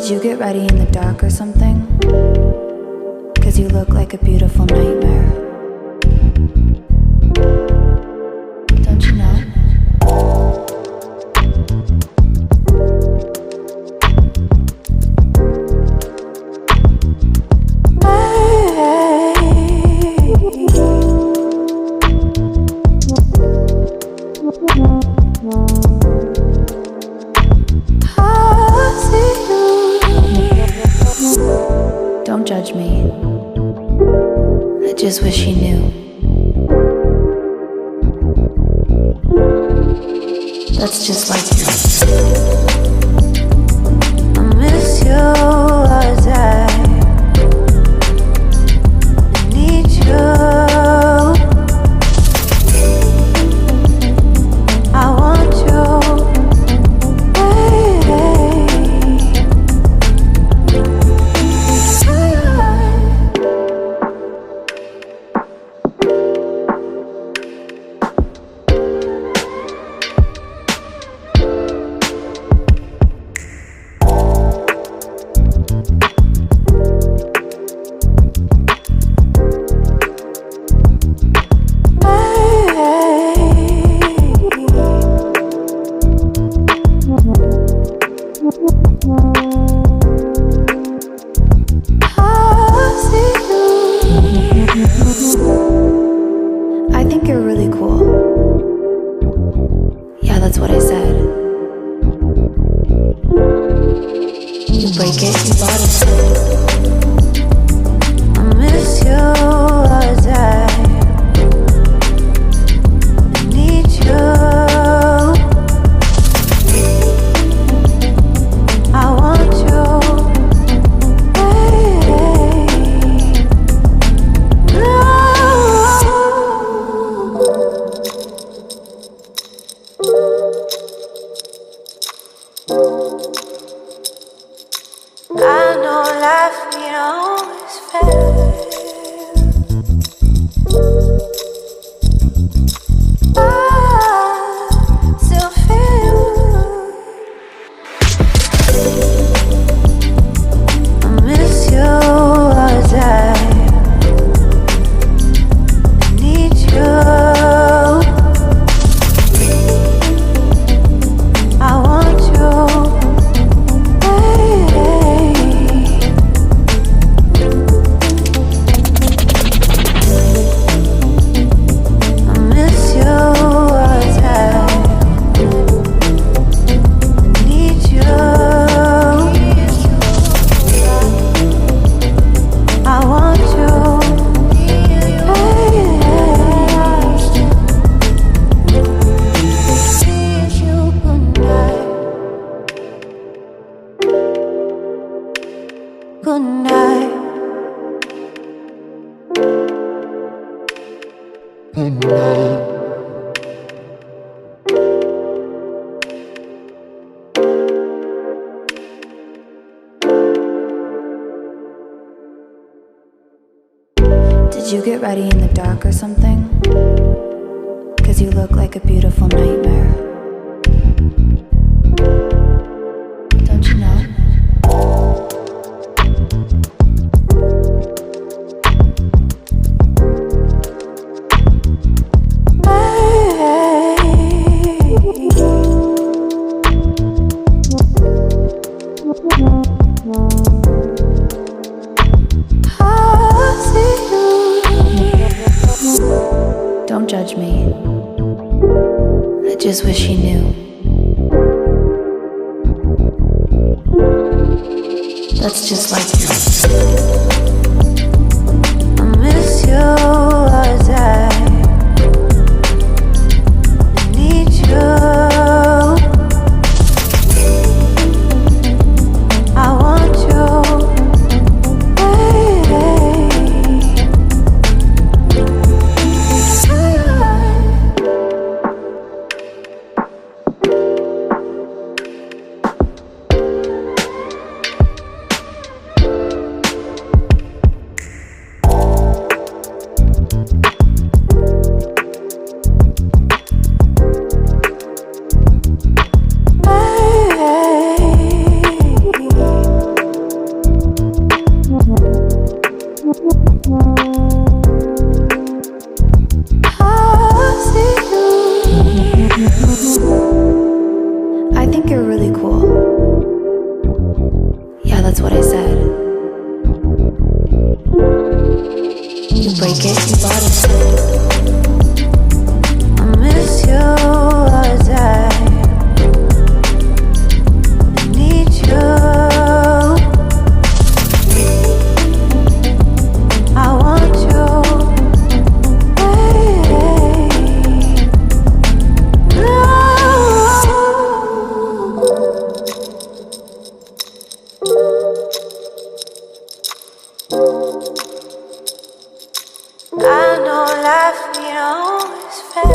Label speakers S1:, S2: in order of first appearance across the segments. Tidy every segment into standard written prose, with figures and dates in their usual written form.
S1: Did you get ready in the dark or something? 'Cause you look like a beautiful nightmare. Don't you know? Don't judge me. I just wish you knew. That's just like you. I miss you as I need you. I want you. I think you're really cool. Yeah, that's what I said. You break it, you bought it. I miss you as I need you. I want you. I know life ain't always fair. I still feel I miss you as I need you. I want you. Good night. Good night. Did you get ready in the dark or something? 'Cause you look like a beautiful nightmare. Don't you know? Don't judge me. I just wish you knew. That's just like you. I miss you as I need you. I want you. that's what I said. You break it, you bought it. I miss you all the time. I need you. I want you. I know life ain't always fair.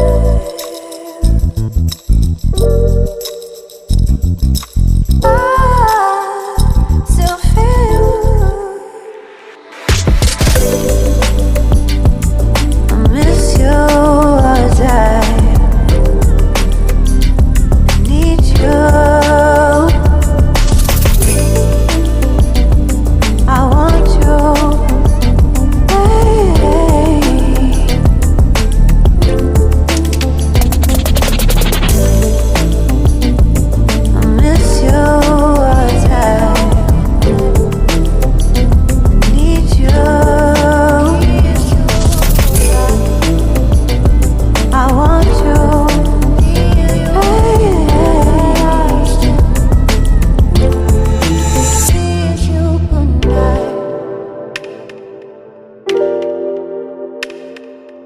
S1: I still feel I miss you all the time. I need you. I want you.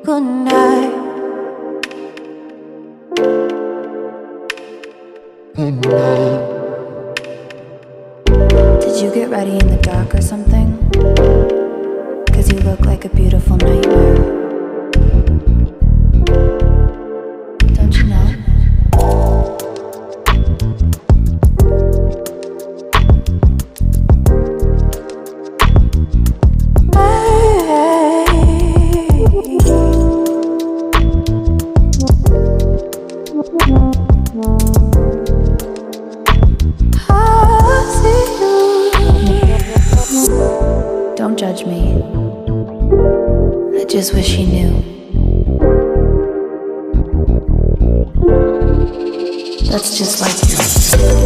S1: Good night. Good night. Did you get ready in the dark or something? 'Cause you look like a beautiful nightmare. Don't you know? Don't judge me. I just wish he knew. That's just like you.